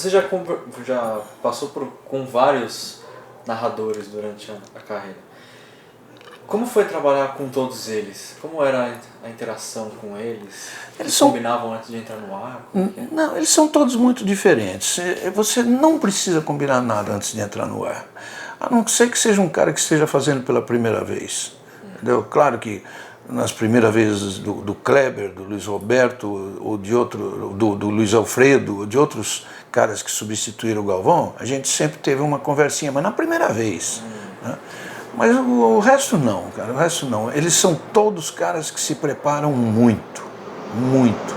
Você já passou com vários narradores durante a carreira. Como foi trabalhar com todos eles? Como era a interação com eles? Eles combinavam antes de entrar no ar? Não, eles são todos muito diferentes. Você não precisa combinar nada antes de entrar no ar. A não ser que seja um cara que esteja fazendo pela primeira vez. Entendeu? Claro que nas primeiras vezes do Kleber, do Luiz Roberto, ou de outro, do Luiz Alfredo, ou de outros caras que substituíram o Galvão, a gente sempre teve uma conversinha, mas na primeira vez. Né? Mas o resto não, cara, o resto não. Eles são todos caras que se preparam muito, muito,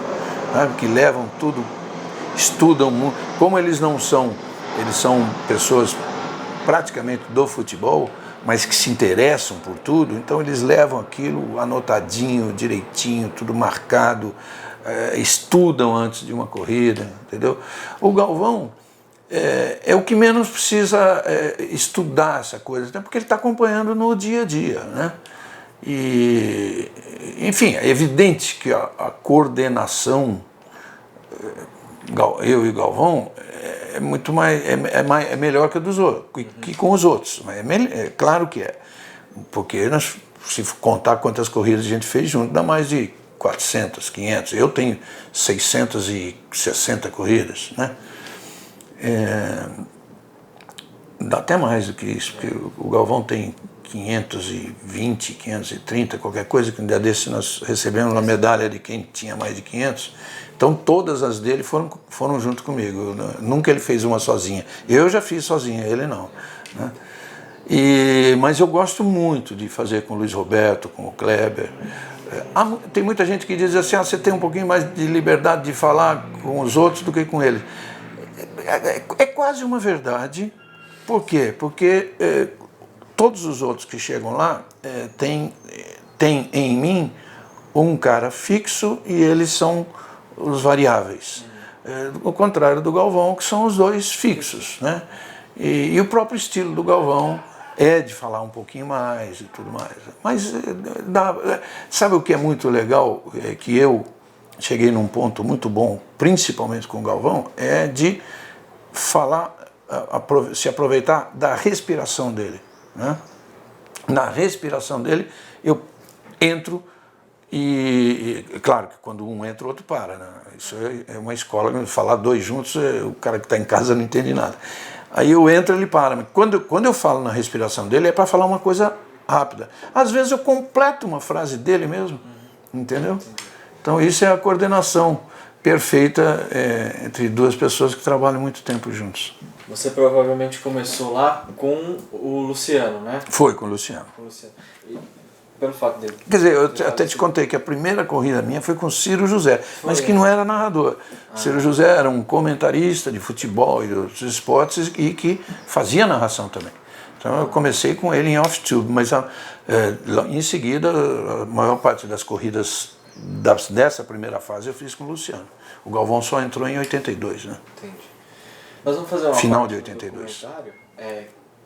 sabe? Que levam tudo, estudam muito. Como eles não são, eles são pessoas praticamente do futebol, mas que se interessam por tudo, então eles levam aquilo anotadinho, direitinho, tudo marcado, estudam antes de uma corrida, entendeu? O Galvão é o que menos precisa estudar essa coisa, até porque ele está acompanhando no dia a dia, né? E, enfim, é evidente que a coordenação, eu e o Galvão, é muito mais, é melhor que a dos outros, que com os outros. É claro que é, porque se contar quantas corridas a gente fez junto, dá mais de 400, 500. Eu tenho 660 corridas, né? Dá até mais do que isso, porque o Galvão tem 520, 530, qualquer coisa, que um dia desse nós recebemos uma medalha de quem tinha mais de 500. Então todas as dele foram junto comigo. Nunca ele fez uma sozinha. Eu já fiz sozinha, ele não. Né? Mas eu gosto muito de fazer com o Luiz Roberto, com o Kleber. Tem muita gente que diz assim, você tem um pouquinho mais de liberdade de falar com os outros do que com eles. É quase uma verdade. Por quê? Porque todos os outros que chegam lá têm em mim um cara fixo e eles são os variáveis. Ao contrário do Galvão, que são os dois fixos, né? E o próprio estilo do Galvão é de falar um pouquinho mais e tudo mais. Mas sabe o que é muito legal? É que eu cheguei num ponto muito bom, principalmente com o Galvão, é de falar, se aproveitar da respiração dele. Né? Na respiração dele, eu entro e claro que quando um entra, o outro para. Né? Isso é uma escola, falar dois juntos, o cara que está em casa não entende nada. Aí eu entro e ele para. Mas quando eu falo na respiração dele, é para falar uma coisa rápida. Às vezes eu completo uma frase dele mesmo, entendeu? Então isso é a coordenação perfeita entre duas pessoas que trabalham muito tempo juntos. Você provavelmente começou lá com o Luciano, né? Foi com o Luciano. E pelo fato dele... Quer dizer, eu até te contei que a primeira corrida minha foi com o Ciro José, mas que não era narrador. Ciro José era um comentarista de futebol e de outros esportes e que fazia narração também. Então eu comecei com ele em off-tube, mas em seguida a maior parte das corridas dessa primeira fase eu fiz com o Luciano. O Galvão só entrou em 82, né? Entendi. Nós vamos fazer uma final de 82.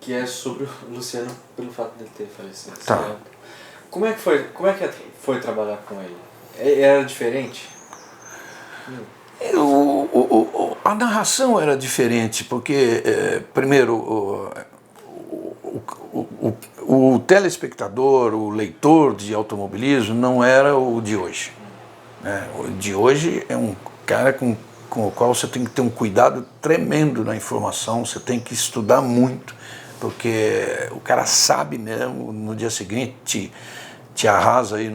Que é sobre o Luciano pelo fato dele ter falecido. Tá. Como é que foi trabalhar com ele? Era diferente? A narração era diferente, porque, primeiro, o telespectador, o leitor de automobilismo não era o de hoje. Né? O de hoje é um cara com o qual você tem que ter um cuidado tremendo na informação, você tem que estudar muito, porque o cara sabe mesmo, no dia seguinte te arrasa aí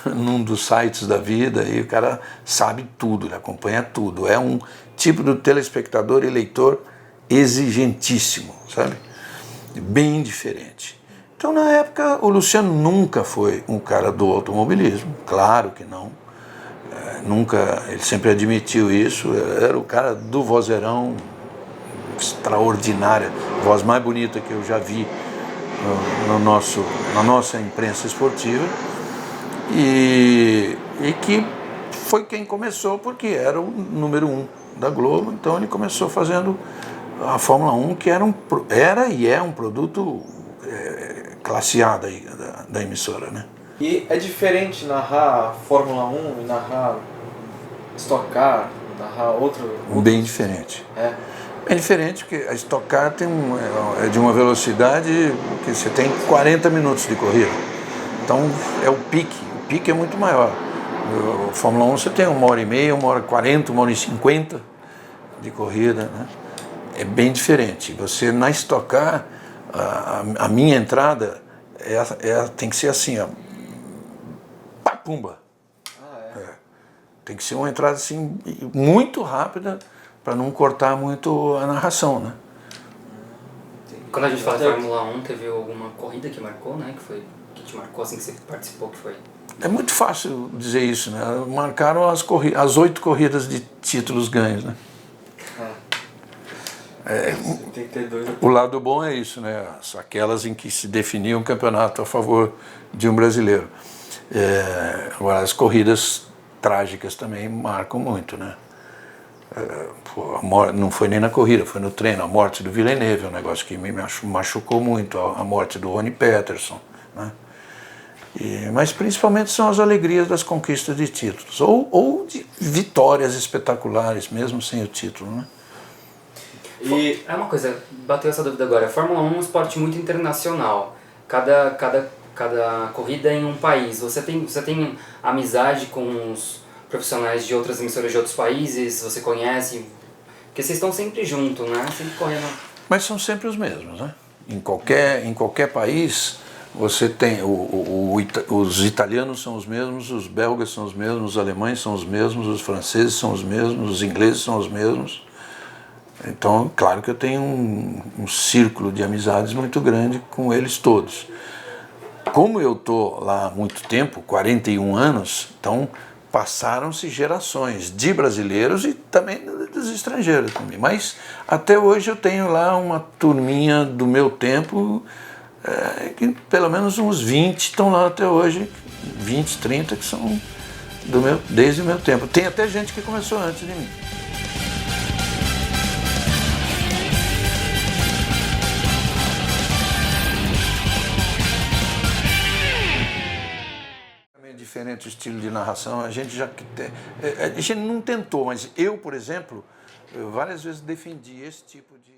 num dos sites da vida, e o cara sabe tudo, ele acompanha tudo. É um tipo de telespectador e leitor exigentíssimo, sabe? Bem diferente. Então, na época, o Luciano nunca foi um cara do automobilismo, claro que não. Nunca, ele sempre admitiu isso, era o cara do vozeirão, extraordinária, voz mais bonita que eu já vi na nossa imprensa esportiva, e que foi quem começou, porque era o número 1 da Globo, então ele começou fazendo a Fórmula 1, que era e é um produto classe A da emissora, né? E é diferente narrar Fórmula 1 e narrar Stock Car, narrar outro... Bem diferente. É. É diferente porque a Stock Car é de uma velocidade que você tem 40 minutos de corrida. Então é o pique é muito maior. O Fórmula 1 você tem 1h30, 1h40, 1h50 de corrida, né? É bem diferente. Você na Stock Car, a minha entrada tem que ser assim, ó, pumba. Tem que ser uma entrada assim muito rápida para não cortar muito a narração, né? Quando a gente fala de Fórmula 1, teve alguma corrida que marcou, né? Que te marcou assim que você participou, que foi? É muito fácil dizer isso, né? Marcaram as 8 corridas de títulos ganhos, né? Tem que ter 2 ou 3. O lado bom é isso, né? Aquelas em que se definia um campeonato a favor de um brasileiro. Agora, as corridas trágicas também marcam muito, né? Não foi nem na corrida, foi no treino. A morte do Villeneuve é um negócio que me machucou muito. A morte do Ronnie Peterson, né? Mas principalmente são as alegrias das conquistas de títulos. Ou de vitórias espetaculares, mesmo sem o título, né? E é uma coisa, bateu essa dúvida agora. A Fórmula 1 é um esporte muito internacional. Cada corrida é em um país. Você tem amizade com os profissionais de outras emissoras de outros países? Você conhece? Porque vocês estão sempre juntos, né? Sempre correndo. Mas são sempre os mesmos, né? Em qualquer país, você tem... Os italianos são os mesmos, os belgas são os mesmos, os alemães são os mesmos, os franceses são os mesmos, os ingleses são os mesmos. Então, claro que eu tenho um círculo de amizades muito grande com eles todos. Como eu estou lá há muito tempo, 41 anos, então passaram-se gerações de brasileiros e também dos estrangeiros também. Mas até hoje eu tenho lá uma turminha do meu tempo, que pelo menos uns 20 estão lá até hoje, 20, 30 que são desde o meu tempo. Tem até gente que começou antes de mim. Diferente o estilo de narração, a gente não tentou, mas eu, por exemplo, várias vezes defendi esse tipo de